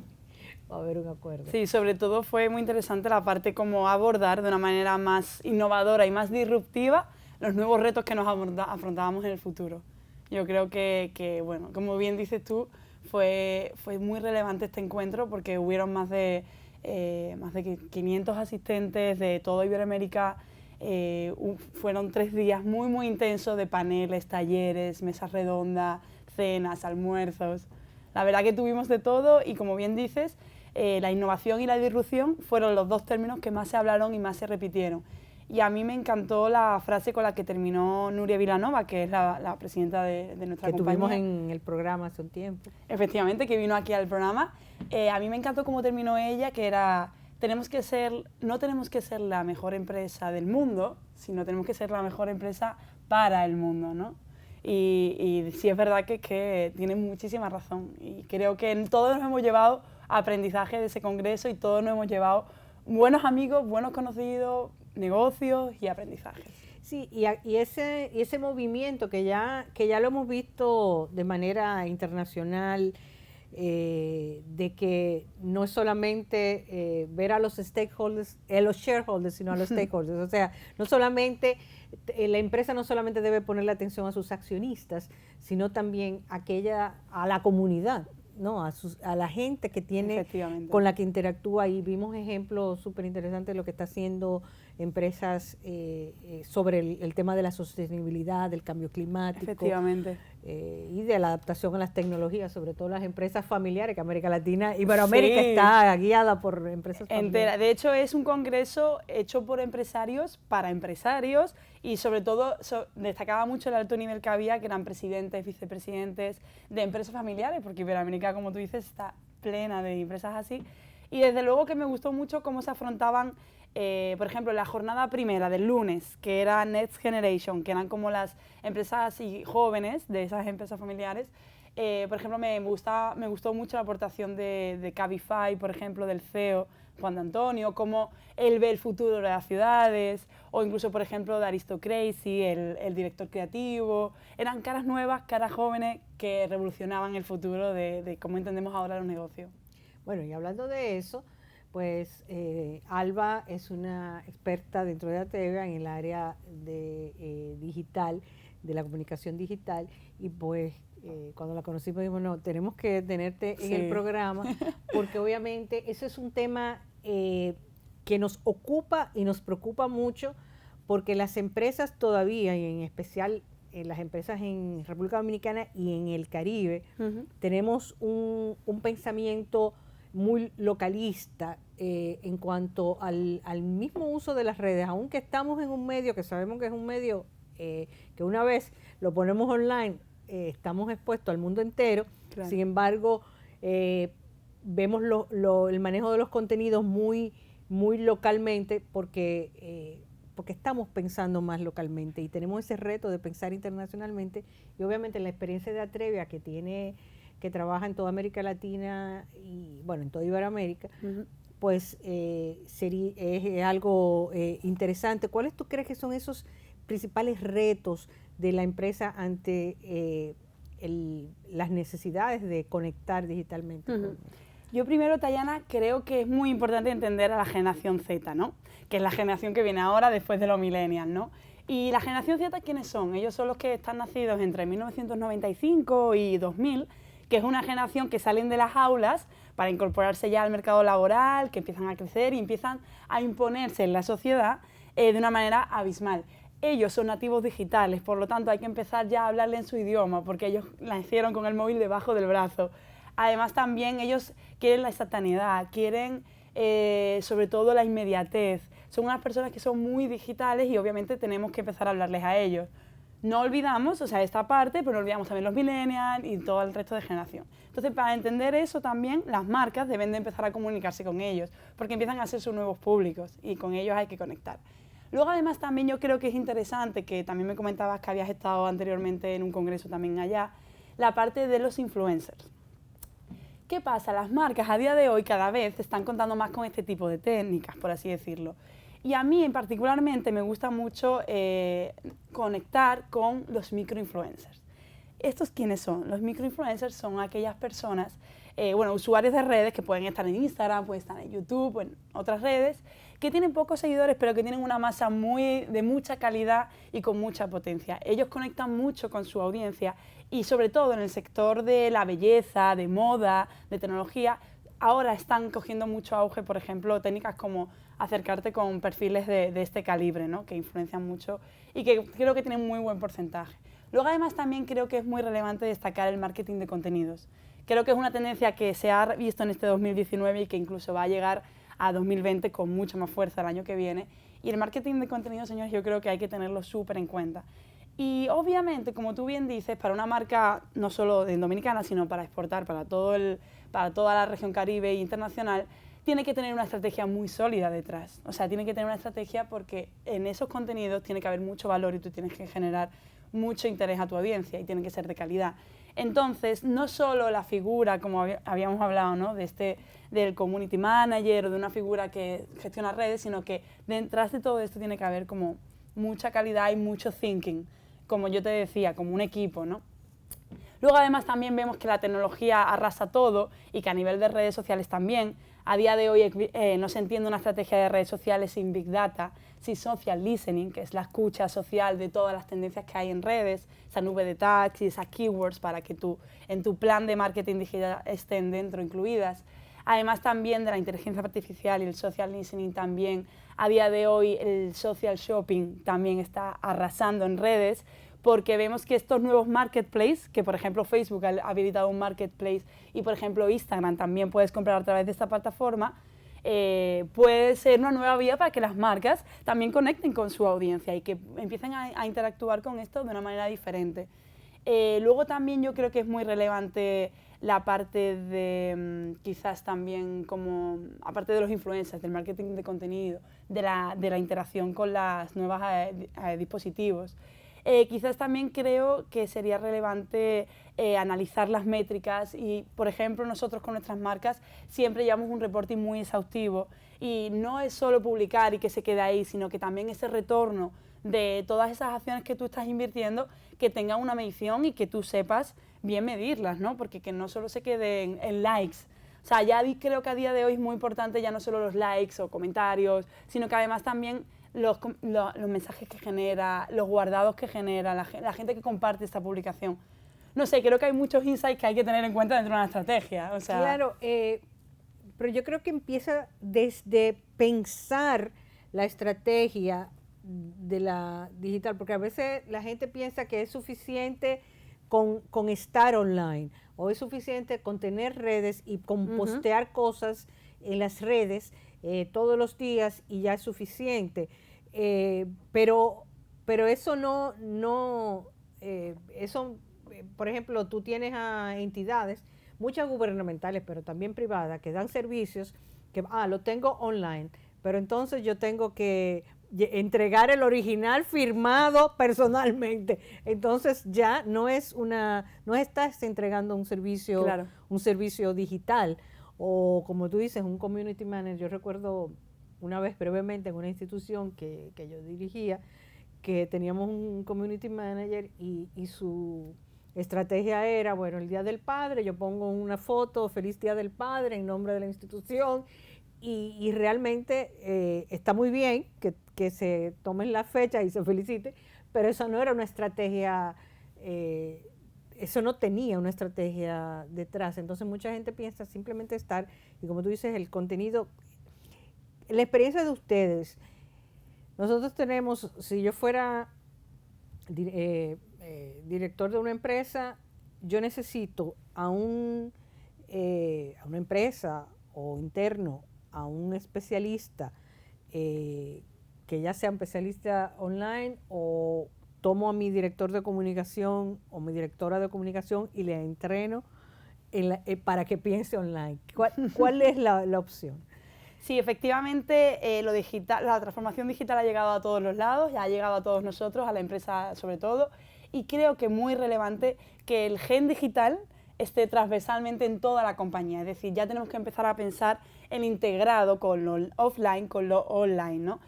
va a haber un acuerdo.
Sí, sobre todo fue muy interesante la parte como abordar de una manera más innovadora y más disruptiva los nuevos retos que nos afrontábamos en el futuro. Yo creo que bueno, como bien dices tú, fue muy relevante este encuentro porque hubieron más de 500 asistentes de toda Iberoamérica. Fueron 3 días muy intensos de paneles, talleres, mesas redondas, cenas, almuerzos. La verdad que tuvimos de todo y, como bien dices, la innovación y la disrupción fueron los 2 términos que más se hablaron y más se repitieron. Y a mí me encantó la frase con la que terminó Nuria Vilanova, que es la presidenta de nuestra compañía.
Que tuvimos en el programa hace un tiempo.
Efectivamente, que vino aquí al programa. A mí me encantó cómo terminó ella, que era: no tenemos que ser la mejor empresa del mundo, sino tenemos que ser la mejor empresa para el mundo, ¿no? Y sí es verdad que tiene muchísima razón. Y creo que todos nos hemos llevado aprendizaje de ese congreso y todos nos hemos llevado buenos amigos, buenos conocidos, negocios y aprendizajes.
Sí, y ese movimiento que ya lo hemos visto de manera internacional, de que no es solamente ver a los stakeholders, los shareholders, sino a los stakeholders. O sea, no solamente la empresa no solamente debe ponerle atención a sus accionistas, sino también a la comunidad, ¿no? A la gente que tiene, con la que interactúa. Y vimos ejemplos súper interesantes de lo que está haciendo empresas sobre el tema de la sostenibilidad, del cambio climático.
Efectivamente.
Y de la adaptación a las tecnologías, sobre todo las empresas familiares, que América Latina, Iberoamérica está guiada por empresas familiares.
De hecho, es un congreso hecho por empresarios para empresarios y sobre todo destacaba mucho el alto nivel que había, que eran presidentes, vicepresidentes de empresas familiares, porque Iberoamérica, como tú dices, está plena de empresas así. Y desde luego que me gustó mucho cómo se afrontaban, por ejemplo, la jornada primera del lunes, que era Next Generation, que eran como las empresas jóvenes de esas empresas familiares. Por ejemplo, me gustó mucho la aportación de Cabify, por ejemplo, del CEO Juan de Antonio, cómo él ve el futuro de las ciudades, o incluso, por ejemplo, de Aristocracy, el director creativo. Eran caras nuevas, caras jóvenes, que revolucionaban el futuro de cómo entendemos ahora los negocios.
Bueno, y hablando de eso, pues Alba es una experta dentro de Atrevia en el área de digital, de la comunicación digital, y pues cuando la conocimos dijimos, no, tenemos que tenerte en el programa, porque obviamente ese es un tema que nos ocupa y nos preocupa mucho, porque las empresas todavía, y en especial las empresas en República Dominicana y en el Caribe, tenemos un pensamiento muy localista en cuanto al mismo uso de las redes, aunque estamos en un medio que sabemos que es un medio que una vez lo ponemos online, estamos expuestos al mundo entero. Claro. Sin embargo, vemos el manejo de los contenidos muy localmente porque estamos pensando más localmente y tenemos ese reto de pensar internacionalmente, y obviamente la experiencia de Atrevia que trabaja en toda América Latina y bueno, en toda Iberoamérica, pues es algo interesante. ¿Cuáles tú crees que son esos principales retos de la empresa ante las necesidades de conectar digitalmente?
Yo primero, Tayana, creo que es muy importante entender a la generación Z, ¿no? Que es la generación que viene ahora después de los millennials, ¿no? Y la generación Z, ¿quiénes son? Ellos son los que están nacidos entre 1995 y 2000, que es una generación que salen de las aulas para incorporarse ya al mercado laboral, que empiezan a crecer y empiezan a imponerse en la sociedad de una manera abismal. Ellos son nativos digitales, por lo tanto hay que empezar ya a hablarle en su idioma, porque ellos nacieron con el móvil debajo del brazo. Además también ellos quieren la instantaneidad, quieren sobre todo la inmediatez. Son unas personas que son muy digitales y obviamente tenemos que empezar a hablarles a ellos. No olvidamos, o sea, esta parte, pero no olvidamos también los millennials y todo el resto de generación. Entonces, para entender eso también, las marcas deben de empezar a comunicarse con ellos, porque empiezan a ser sus nuevos públicos y con ellos hay que conectar. Luego, además, también yo creo que es interesante, que también me comentabas que habías estado anteriormente en un congreso también allá, la parte de los influencers. ¿Qué pasa? Las marcas a día de hoy cada vez están contando más con este tipo de técnicas, por así decirlo. Y a mí, particularmente, me gusta mucho conectar con los microinfluencers. ¿Estos quiénes son? Los microinfluencers son aquellas personas, usuarios de redes que pueden estar en Instagram, pueden estar en YouTube o en otras redes, que tienen pocos seguidores, pero que tienen una masa de mucha calidad y con mucha potencia. Ellos conectan mucho con su audiencia y, sobre todo, en el sector de la belleza, de moda, de tecnología, ahora están cogiendo mucho auge, por ejemplo, técnicas como acercarte con perfiles de este calibre, ¿no? Que influencian mucho y que creo que tienen muy buen porcentaje. Luego, además, también creo que es muy relevante destacar el marketing de contenidos. Creo que es una tendencia que se ha visto en este 2019 y que incluso va a llegar a 2020 con mucha más fuerza el año que viene. Y el marketing de contenidos, señores, yo creo que hay que tenerlo súper en cuenta. Y obviamente, como tú bien dices, para una marca no solo en Dominicana, sino para exportar para toda la región Caribe e internacional, tiene que tener una estrategia muy sólida detrás. O sea, tiene que tener una estrategia porque en esos contenidos tiene que haber mucho valor y tú tienes que generar mucho interés a tu audiencia y tiene que ser de calidad. Entonces, no solo la figura, como habíamos hablado, ¿no? Del community manager o de una figura que gestiona redes, sino que detrás de todo esto tiene que haber como mucha calidad y mucho thinking, como yo te decía, como un equipo, ¿no? Luego, además, también vemos que la tecnología arrasa todo y que a nivel de redes sociales también. A día de hoy no se entiende una estrategia de redes sociales sin Big Data, sin Social Listening, que es la escucha social de todas las tendencias que hay en redes, esa nube de tags y esas keywords para que en tu plan de marketing digital estén dentro incluidas. Además también de la inteligencia artificial y el Social Listening también. A día de hoy el Social Shopping también está arrasando en redes, porque vemos que estos nuevos marketplaces, que por ejemplo Facebook ha habilitado un marketplace y por ejemplo Instagram también puedes comprar a través de esta plataforma, puede ser una nueva vía para que las marcas también conecten con su audiencia y que empiecen a interactuar con esto de una manera diferente. Luego también yo creo que es muy relevante la parte de quizás también como, aparte de los influencers, del marketing de contenido, de la interacción con las nuevas dispositivos. Quizás también creo que sería relevante analizar las métricas y, por ejemplo, nosotros con nuestras marcas siempre llevamos un reporting muy exhaustivo y no es solo publicar y que se quede ahí, sino que también ese retorno de todas esas acciones que tú estás invirtiendo, que tenga una medición y que tú sepas bien medirlas, ¿no? Porque que no solo se queden en likes. O O sea, creo que a día de hoy es muy importante ya no solo los likes o comentarios, sino que además también los mensajes que genera, los guardados que genera, la gente que comparte esta publicación. No sé, creo que hay muchos insights que hay que tener en cuenta dentro de una estrategia. O sea,
claro, pero yo creo que empieza desde pensar la estrategia de la digital, porque a veces la gente piensa que es suficiente con estar online, o es suficiente con tener redes y con postear cosas en las redes todos los días y ya es suficiente. Pero eso por ejemplo, tú tienes a entidades, muchas gubernamentales, pero también privadas, que dan servicios que, lo tengo online, pero entonces yo tengo que entregar el original firmado personalmente. Entonces ya no estás entregando un servicio,
claro,
un servicio digital, o como tú dices, un community manager. Yo recuerdo una vez brevemente en una institución que yo dirigía, que teníamos un community manager y su estrategia era, bueno, el Día del Padre, yo pongo una foto, feliz Día del Padre en nombre de la institución, y realmente está muy bien que se tomen la fecha y se felicite, pero eso no era una estrategia, eso no tenía una estrategia detrás. Entonces mucha gente piensa simplemente estar, y como tú dices, el contenido, la experiencia de ustedes. Nosotros tenemos, si yo fuera director de una empresa, yo necesito a una empresa o interno, a un especialista, que ya sea un especialista online, o tomo a mi director de comunicación o mi directora de comunicación y le entreno para que piense online. ¿Cuál es la opción?
Sí, efectivamente, lo digital, la transformación digital ha llegado a todos los lados, ya ha llegado a todos nosotros, a la empresa sobre todo, y creo que es muy relevante que el gen digital esté transversalmente en toda la compañía. Es decir, ya tenemos que empezar a pensar en integrado con lo offline, con lo online, ¿no?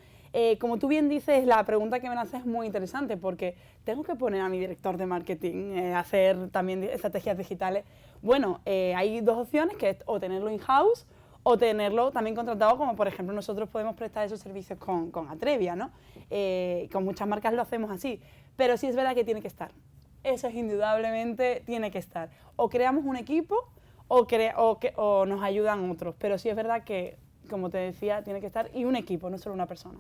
Como tú bien dices, la pregunta que me haces es muy interesante, porque tengo que poner a mi director de marketing a hacer también estrategias digitales. Bueno, hay dos opciones, que es o tenerlo in-house o tenerlo también contratado, como por ejemplo nosotros podemos prestar esos servicios con Atrevia, ¿no? Con muchas marcas lo hacemos así, pero sí es verdad que tiene que estar. Eso es indudablemente, tiene que estar. O creamos un equipo o nos ayudan otros, pero sí es verdad que, como te decía, tiene que estar, y un equipo, no solo una persona.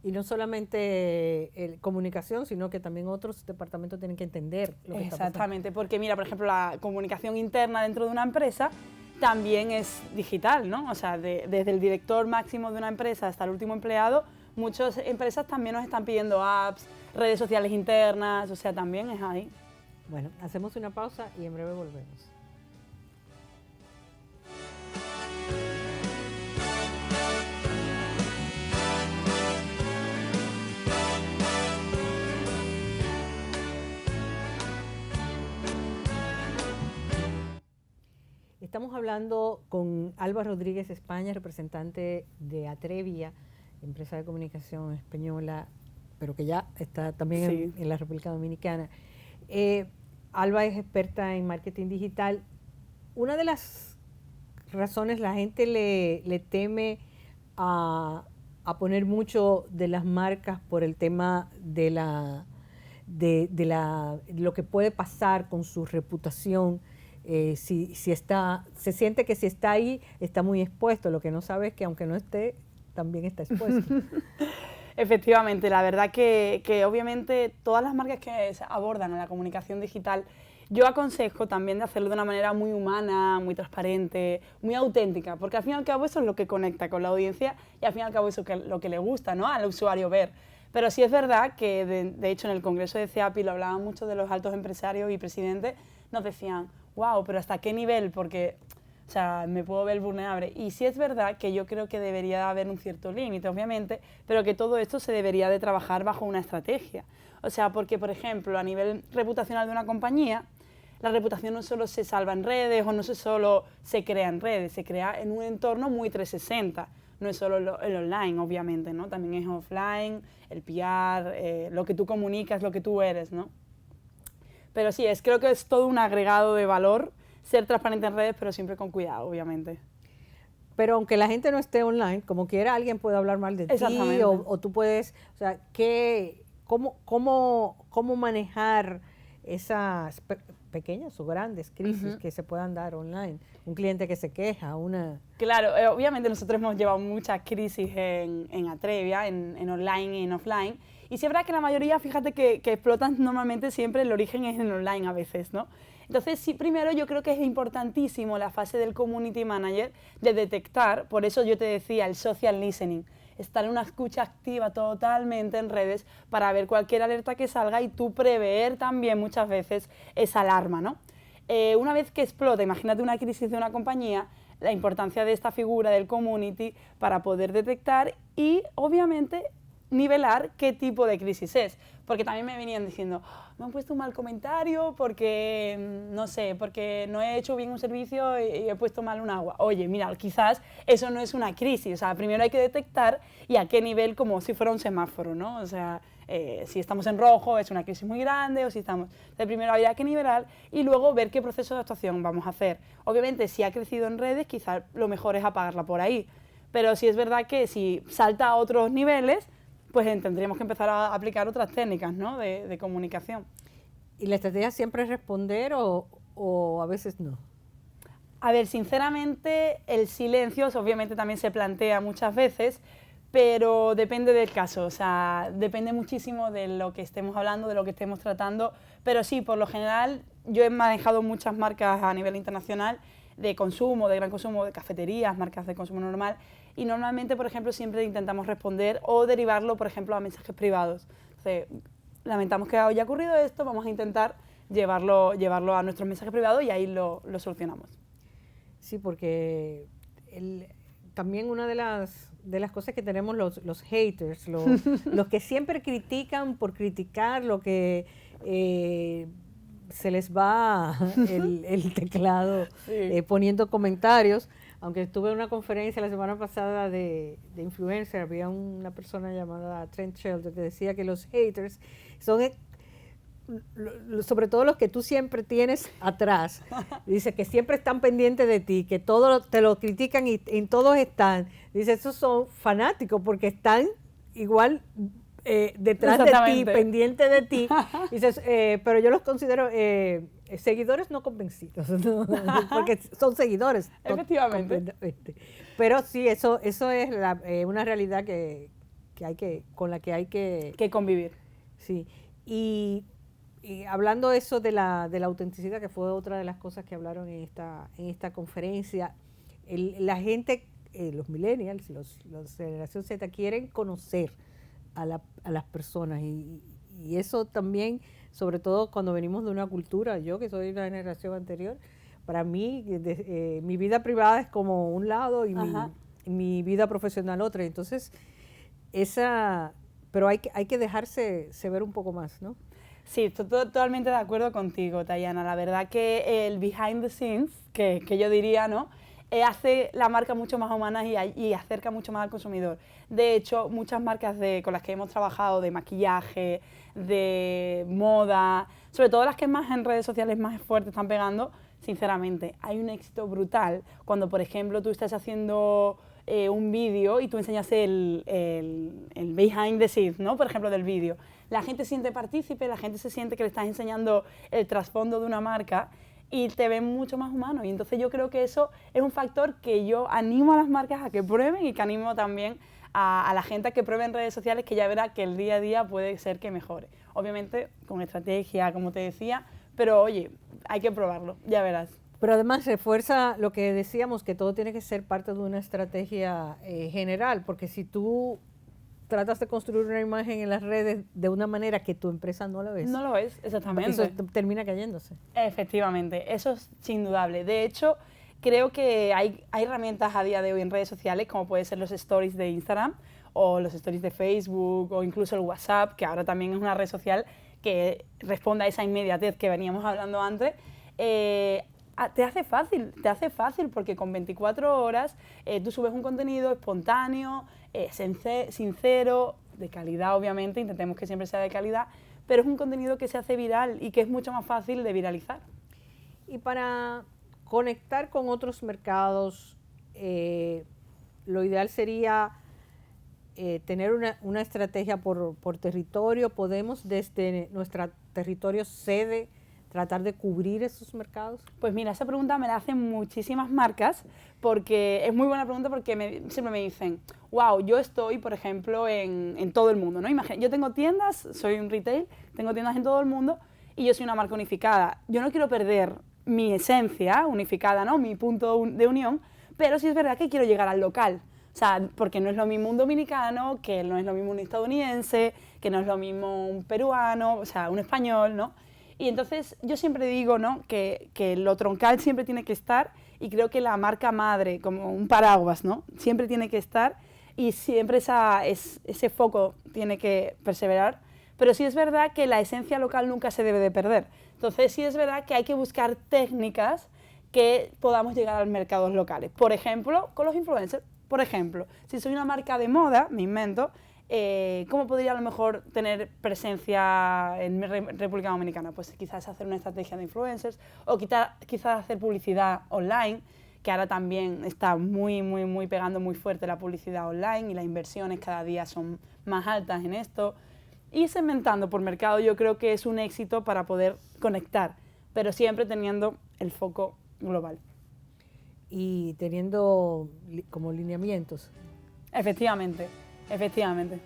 Y no solamente comunicación, sino que también otros departamentos tienen que entender lo que está pasando.
Exactamente, porque mira, por ejemplo, la comunicación interna dentro de una empresa también es digital, ¿no? O sea, desde el director máximo de una empresa hasta el último empleado, muchas empresas también nos están pidiendo apps, redes sociales internas, o sea, también es ahí.
Bueno, hacemos una pausa y en breve volvemos. Estamos hablando con Alba Rodríguez España, representante de Atrevia, empresa de comunicación española, pero que ya está también en la República Dominicana. Alba es experta en marketing digital. Una de las razones, la gente le teme a poner mucho de las marcas por el tema de lo que puede pasar con su reputación. Se siente que si está ahí, está muy expuesto. Lo que no sabe es que aunque no esté, también está expuesto.
Efectivamente, la verdad que obviamente todas las marcas que se abordan en la comunicación digital, yo aconsejo también de hacerlo de una manera muy humana, muy transparente, muy auténtica, porque al fin y al cabo eso es lo que conecta con la audiencia y al fin y al cabo eso es lo que le gusta, ¿no?, al usuario ver. Pero sí es verdad que, de hecho, en el congreso de CEAPI lo hablaban muchos de los altos empresarios y presidentes, nos decían, wow, pero ¿hasta qué nivel? Porque, o sea, me puedo ver vulnerable. Y sí es verdad que yo creo que debería haber un cierto límite, obviamente, pero que todo esto se debería de trabajar bajo una estrategia. O sea, porque, por ejemplo, a nivel reputacional de una compañía, la reputación no solo se salva en redes o no solo se crea en redes, se crea en un entorno muy 360. No es solo el online, obviamente, ¿no? También es offline, el PR, lo que tú comunicas, lo que tú eres, ¿no? Pero sí, creo que es todo un agregado de valor ser transparente en redes, pero siempre con cuidado, obviamente.
Pero aunque la gente no esté online, como quiera, alguien puede hablar mal de ti o tú puedes, o sea, ¿cómo manejar esas pequeñas o grandes crisis que se puedan dar online? Un cliente que se queja, una... Claro,
obviamente nosotros hemos llevado muchas crisis en Atrevia, en online y en offline, y sí es verdad que la mayoría, fíjate que explotan normalmente siempre, el origen es en online a veces, ¿no? Entonces, sí, primero yo creo que es importantísimo la fase del community manager de detectar, por eso yo te decía, el social listening, estar en una escucha activa totalmente en redes para ver cualquier alerta que salga y tú prever también muchas veces esa alarma, ¿no? Una vez que explota, imagínate una crisis de una compañía, la importancia de esta figura del community para poder detectar y, obviamente, nivelar qué tipo de crisis es. Porque también me venían diciendo, me han puesto un mal comentario porque, no sé, porque no he hecho bien un servicio y he puesto mal un agua. Oye, mira, quizás eso no es una crisis. O sea, primero hay que detectar y a qué nivel, como si fuera un semáforo, ¿no? O sea, si estamos en rojo es una crisis muy grande o si estamos... Entonces, primero habría que nivelar y luego ver qué proceso de actuación vamos a hacer. Obviamente, si ha crecido en redes, quizás lo mejor es apagarla por ahí. Pero sí es verdad que si salta a otros niveles, pues tendríamos que empezar a aplicar otras técnicas, ¿no?, de comunicación.
¿Y la estrategia siempre es responder o a veces no?
A ver, sinceramente, el silencio obviamente también se plantea muchas veces, pero depende del caso, o sea, depende muchísimo de lo que estemos hablando, de lo que estemos tratando, pero sí, por lo general, yo he manejado muchas marcas a nivel internacional de consumo, de gran consumo, de cafeterías, marcas de consumo normal, y normalmente, por ejemplo, siempre intentamos responder o derivarlo, por ejemplo, a mensajes privados. Entonces, lamentamos que haya ocurrido esto, vamos a intentar llevarlo a nuestros mensajes privados y ahí lo solucionamos.
Sí, porque también una de las cosas que tenemos los haters, los que siempre critican por criticar, lo que se les va el teclado poniendo comentarios. Aunque estuve en una conferencia la semana pasada de influencer, había una persona llamada Trent Shelter que decía que los haters son sobre todo los que tú siempre tienes atrás. Dice que siempre están pendientes de ti, que todo te lo critican y en todos están. Dice, esos son fanáticos porque están igual detrás de ti, pendientes de ti. Dices, pero yo los considero seguidores no convencidos, ¿no? Porque son seguidores.
Efectivamente.
Pero sí, eso es una realidad con la que hay que
convivir.
Sí. Y hablando eso de la autenticidad, que fue otra de las cosas que hablaron en esta conferencia, la gente, los millennials, los generación Z, quieren conocer a las personas y eso también, sobre todo cuando venimos de una cultura, yo que soy de una generación anterior, para mí mi vida privada es como un lado y mi vida profesional otra. Entonces, pero hay que dejarse ver un poco más, ¿no?
Sí, estoy totalmente de acuerdo contigo, Tayana. La verdad que el behind the scenes, que yo diría, ¿no?, hace la marca mucho más humana y acerca mucho más al consumidor. De hecho, muchas marcas con las que hemos trabajado, de maquillaje, de moda, sobre todo las que más en redes sociales más fuertes están pegando, sinceramente, hay un éxito brutal cuando, por ejemplo, tú estás haciendo un vídeo y tú enseñas el behind the scenes, ¿no?, por ejemplo, del vídeo. La gente se siente partícipe, la gente se siente que le estás enseñando el trasfondo de una marca y te ven mucho más humano. Y entonces yo creo que eso es un factor que yo animo a las marcas a que prueben y que animo también a la gente a que pruebe en redes sociales, que ya verá que el día a día puede ser que mejore. Obviamente con estrategia, como te decía, pero oye, hay que probarlo, ya verás.
Pero además refuerza lo que decíamos, que todo tiene que ser parte de una estrategia general, porque si tú tratas de construir una imagen en las redes de una manera que tu empresa no lo es.
No lo es, exactamente.
Eso termina cayéndose.
Efectivamente, eso es indudable. De hecho, creo que hay herramientas a día de hoy en redes sociales, como pueden ser los stories de Instagram o los stories de Facebook o incluso el WhatsApp, que ahora también es una red social que responde a esa inmediatez que veníamos hablando antes. Te hace fácil porque con 24 horas tú subes un contenido espontáneo, sincero, de calidad obviamente, intentemos que siempre sea de calidad, pero es un contenido que se hace viral y que es mucho más fácil de viralizar.
Y para conectar con otros mercados, lo ideal sería tener una estrategia por territorio. Podemos desde nuestro territorio sede tratar de cubrir esos mercados.
Pues mira, esa pregunta me la hacen muchísimas marcas, porque es muy buena pregunta, porque siempre me dicen, wow, yo estoy, por ejemplo, en todo el mundo, ¿no? Imagina, yo tengo tiendas, soy un retail, tengo tiendas en todo el mundo y yo soy una marca unificada. Yo no quiero perder mi esencia unificada, ¿no? Mi punto de unión, pero sí es verdad que quiero llegar al local. O sea, porque no es lo mismo un dominicano, que no es lo mismo un estadounidense, que no es lo mismo un peruano, o sea, un español, ¿no? Y entonces yo siempre digo, ¿no?, que lo troncal siempre tiene que estar, y creo que la marca madre, como un paraguas, ¿no?, siempre tiene que estar, y siempre ese foco tiene que perseverar. Pero sí es verdad que la esencia local nunca se debe de perder. Entonces sí es verdad que hay que buscar técnicas que podamos llegar a los mercados locales. Por ejemplo, con los influencers. Por ejemplo, si soy una marca de moda, me invento, ¿cómo podría a lo mejor tener presencia en República Dominicana? Pues quizás hacer una estrategia de influencers, o quizás hacer publicidad online, que ahora también está muy pegando muy fuerte la publicidad online, y las inversiones cada día son más altas en esto. Y segmentando por mercado yo creo que es un éxito para poder conectar, pero siempre teniendo el foco global.
Y teniendo como lineamientos.
Efectivamente, efectivamente.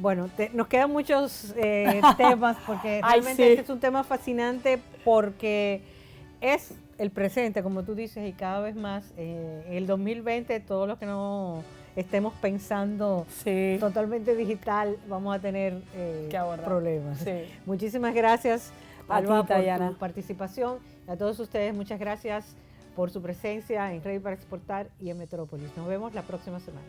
Bueno, nos quedan muchos temas, porque realmente
sí.
este es un tema fascinante, porque es el presente, como tú dices, y cada vez más en el 2020, todos los que no estemos pensando totalmente digital, vamos a tener problemas.
Sí.
Muchísimas gracias,
Alba,
por tu participación. A todos ustedes, muchas gracias por su presencia en Ready para Exportar y en Metrópolis. Nos vemos la próxima semana.